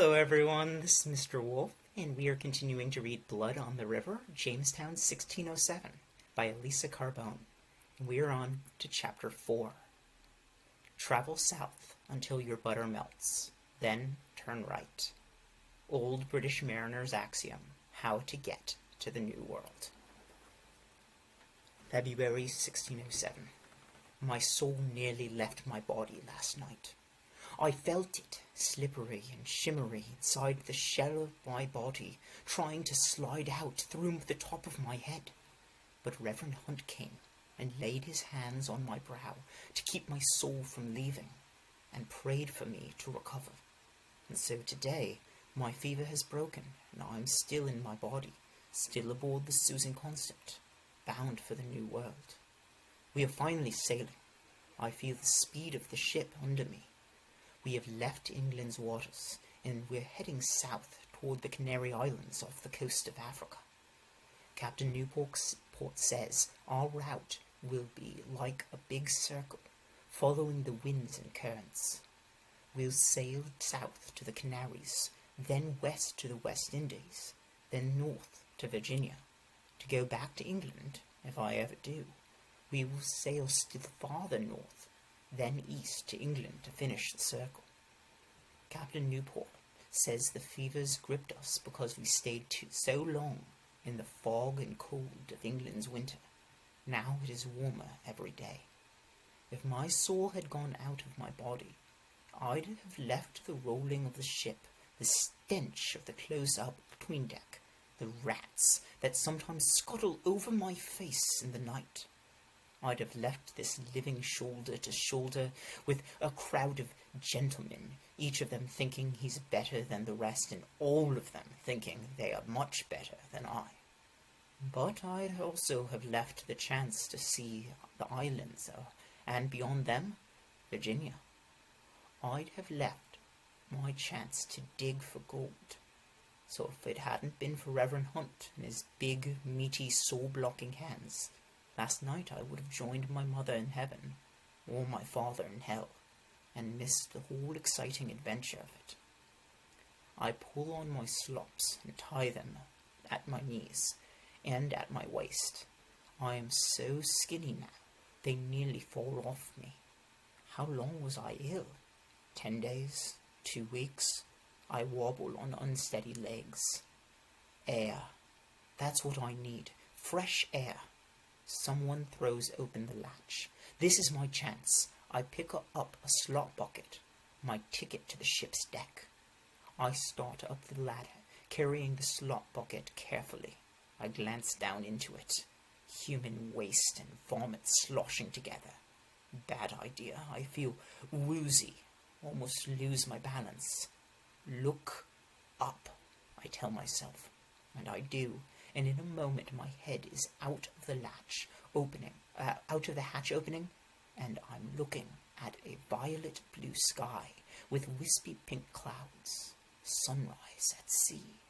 Hello everyone, this is Mr. Wolff, and we are continuing to read Blood on the River, Jamestown 1607, by Elisa Carbone. We are on to Chapter 4. Travel south until your butter melts, then turn right. Old British mariner's axiom, how to get to the New World. February 1607. My soul nearly left my body last night. I felt it, slippery and shimmery inside the shell of my body, trying to slide out through the top of my head. But Reverend Hunt came and laid his hands on my brow to keep my soul from leaving, and prayed for me to recover. And so today my fever has broken, and I am still in my body, still aboard the Susan Constant, bound for the New World. We are finally sailing. I feel the speed of the ship under me. We have left England's waters, and we're heading south toward the Canary Islands off the coast of Africa. Captain Newport says our route will be like a big circle, following the winds and currents. We'll sail south to the Canaries, then west to the West Indies, then north to Virginia. To go back to England, if I ever do, we will sail still farther north, then east to England to finish the circle. Captain Newport says the fevers gripped us because we stayed so long in the fog and cold of England's winter. Now it is warmer every day. If my soul had gone out of my body, I'd have left the rolling of the ship, the stench of the close-up between deck, the rats that sometimes scuttle over my face in the night. I'd have left this living shoulder to shoulder with a crowd of gentlemen, each of them thinking he's better than the rest, and all of them thinking they are much better than I. But I'd also have left the chance to see the islands, and beyond them, Virginia. I'd have left my chance to dig for gold. So if it hadn't been for Reverend Hunt and his big, meaty, soul-blocking hands, last night I would have joined my mother in heaven, or my father in hell, and missed the whole exciting adventure of it. I pull on my slops and tie them at my knees and at my waist. I am so skinny now, they nearly fall off me. How long was I ill? 10 days? 2 weeks? I wobble on unsteady legs. Air. That's what I need. Fresh air. Someone throws open the latch. This is my chance. I pick up a slop bucket, my ticket to the ship's deck. I start up the ladder, carrying the slop bucket carefully. I glance down into it. Human waste and vomit sloshing together. Bad idea. I feel woozy, almost lose my balance. Look up, I tell myself, and I do. And in a moment my head is out of the hatch opening, and I'm looking at a violet blue sky with wispy pink clouds. Sunrise at sea.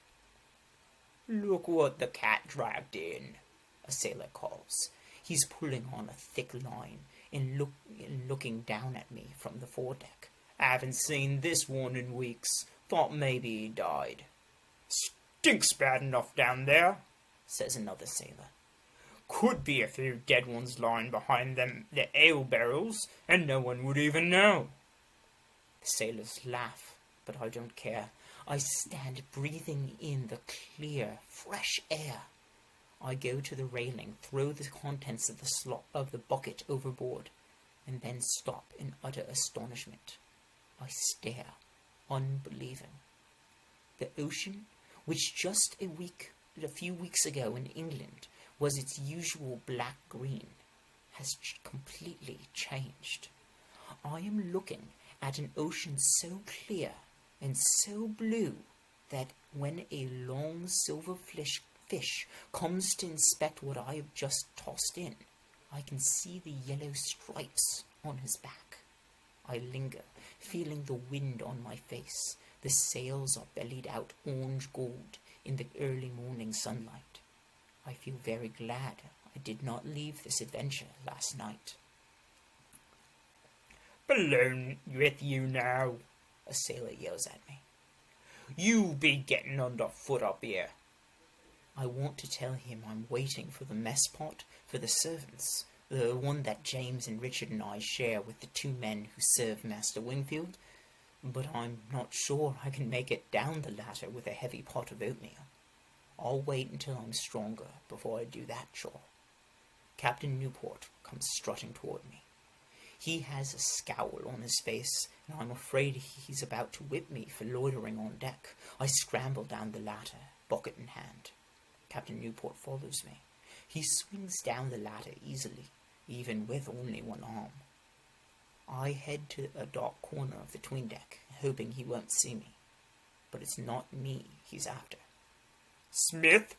Look what the cat dragged in, a sailor calls. He's pulling on a thick line and looking down at me from the foredeck. I haven't seen this one in weeks. Thought maybe he died. Stinks bad enough down there, says another sailor. Could be a few dead ones lying behind them, the ale barrels, and no one would even know. The sailors laugh, but I don't care. I stand breathing in the clear, fresh air. I go to the railing, throw the contents of the bucket overboard, and then stop in utter astonishment. I stare, unbelieving. The ocean, which just a few weeks ago in England was its usual black-green, has completely changed. I am looking at an ocean so clear and so blue that when a long silver fish comes to inspect what I have just tossed in, I can see the yellow stripes on his back. I linger, feeling the wind on my face. The sails are bellied out orange gold in the early morning sunlight. I feel very glad I did not leave this adventure last night. Alone with you now, a sailor yells at me. You be getting underfoot up here. I want to tell him I'm waiting for the mess pot for the servants, the one that James and Richard and I share with the two men who serve Master Wingfield, but I'm not sure I can make it down the ladder with a heavy pot of oatmeal. I'll wait until I'm stronger before I do that chore. Captain Newport comes strutting toward me. He has a scowl on his face, and I'm afraid he's about to whip me for loitering on deck. I scramble down the ladder, bucket in hand. Captain Newport follows me. He swings down the ladder easily, even with only one arm. I head to a dark corner of the tween deck, hoping he won't see me. But it's not me he's after. "Smith!"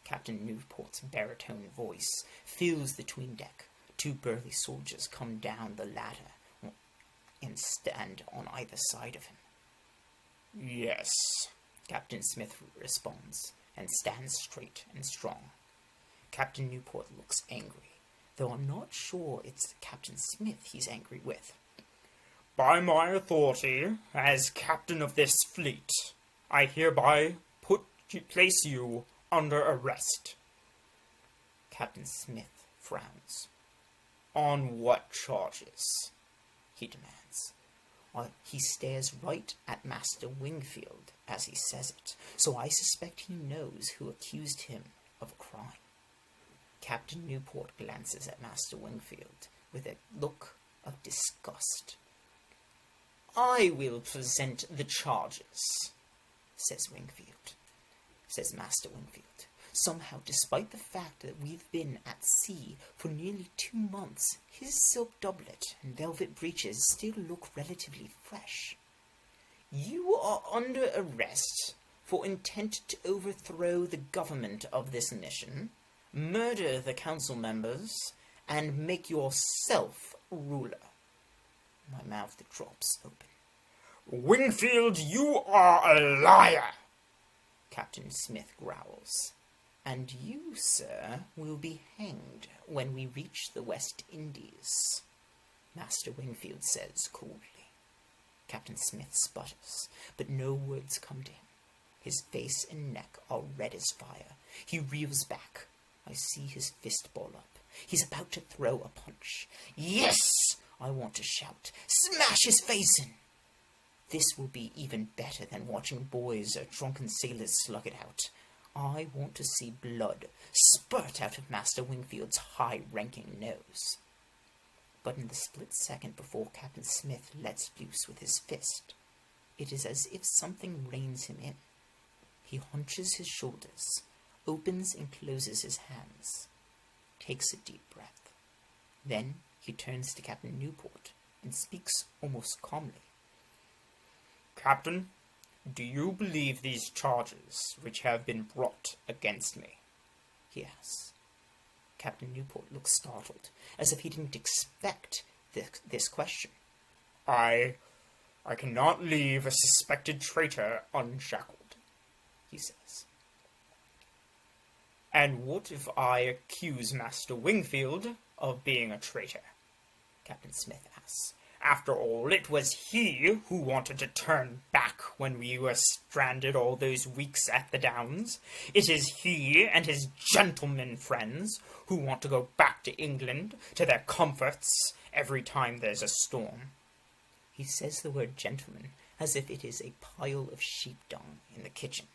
Captain Newport's baritone voice fills the tween deck. Two burly soldiers come down the ladder and stand on either side of him. "Yes," Captain Smith responds, and stands straight and strong. Captain Newport looks angry, though I'm not sure it's Captain Smith he's angry with. "By my authority as captain of this fleet, I hereby place you under arrest." Captain Smith frowns. "On what charges?" he demands. He stares right at Master Wingfield as he says it, so I suspect he knows who accused him of a crime. Captain Newport glances at Master Wingfield with a look of disgust. "I will present the charges," says Master Wingfield. Somehow, despite the fact that we've been at sea for nearly 2 months, his silk doublet and velvet breeches still look relatively fresh. "You are under arrest for intent to overthrow the government of this nation, murder the council members, and make yourself ruler." My mouth drops open. "Wingfield, you are a liar!" Captain Smith growls. "And you, sir, will be hanged when we reach the West Indies," Master Wingfield says coolly. Captain Smith sputters, but no words come to him. His face and neck are red as fire. He reels back. I see his fist ball up. He's about to throw a punch. "Yes!" I want to shout. "Smash his face in!" This will be even better than watching boys or drunken sailors slug it out. I want to see blood spurt out of Master Wingfield's high-ranking nose. But in the split second before Captain Smith lets loose with his fist, it is as if something reins him in. He hunches his shoulders, opens and closes his hands, takes a deep breath. Then he turns to Captain Newport and speaks almost calmly. "Captain, do you believe these charges which have been brought against me?" he asks. Captain Newport looks startled, as if he didn't expect this question. I cannot leave a suspected traitor unshackled," he says. "And what if I accuse Master Wingfield of being a traitor?" Captain Smith asks. "After all, it was he who wanted to turn back when we were stranded all those weeks at the Downs. It is he and his gentleman friends who want to go back to England, to their comforts, every time there's a storm." He says the word gentleman as if it is a pile of sheep dung in the kitchen,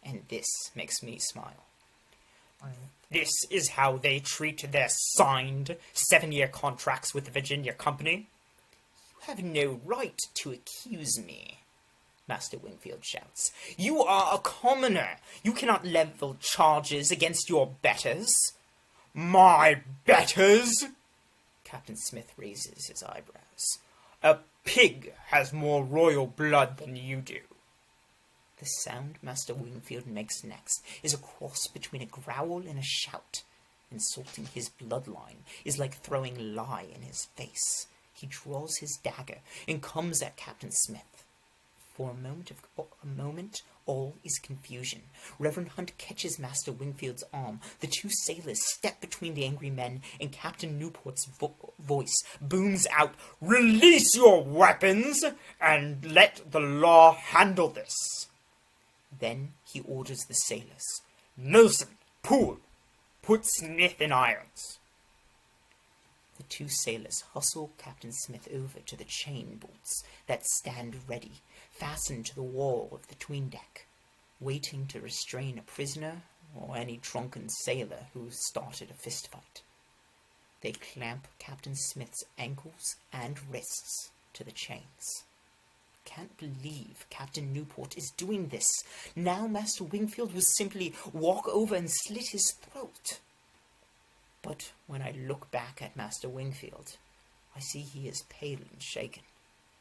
and this makes me smile. "This is how they treat their signed 7-year contracts with the Virginia Company?" "You have no right to accuse me," Master Wingfield shouts. "You are a commoner. You cannot level charges against your betters." "My betters?" Captain Smith raises his eyebrows. "A pig has more royal blood than you do." The sound Master Wingfield makes next is a cross between a growl and a shout. Insulting his bloodline is like throwing lye in his face. He draws his dagger and comes at Captain Smith. For a moment, all is confusion. Reverend Hunt catches Master Wingfield's arm. The two sailors step between the angry men, and Captain Newport's voice booms out, "Release your weapons and let the law handle this." Then he orders the sailors, "Nelson, Poole, put Smith in irons." The two sailors hustle Captain Smith over to the chain bolts that stand ready, fastened to the wall of the 'tween deck, waiting to restrain a prisoner or any drunken sailor who started a fistfight. They clamp Captain Smith's ankles and wrists to the chains. Can't believe Captain Newport is doing this. Now Master Wingfield will simply walk over and slit his throat. But when I look back at Master Wingfield, I see he is pale and shaken.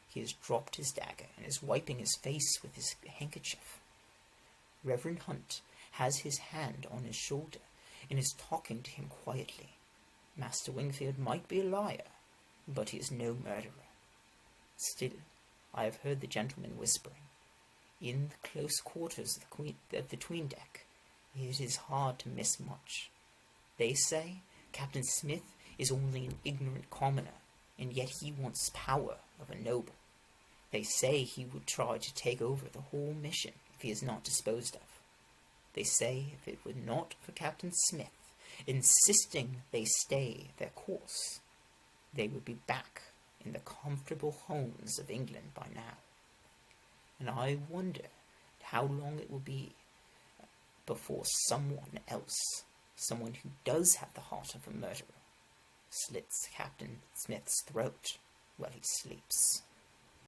He has dropped his dagger and is wiping his face with his handkerchief. Reverend Hunt has his hand on his shoulder and is talking to him quietly. Master Wingfield might be a liar, but he is no murderer. Still, I have heard the gentlemen whispering. In the close quarters of the 'tween deck, it is hard to miss much. They say Captain Smith is only an ignorant commoner, and yet he wants power of a noble. They say he would try to take over the whole mission if he is not disposed of. They say if it were not for Captain Smith insisting they stay their course, they would be back in the comfortable homes of England by now. And I wonder how long it will be before someone else, someone who does have the heart of a murderer, slits Captain Smith's throat while he sleeps.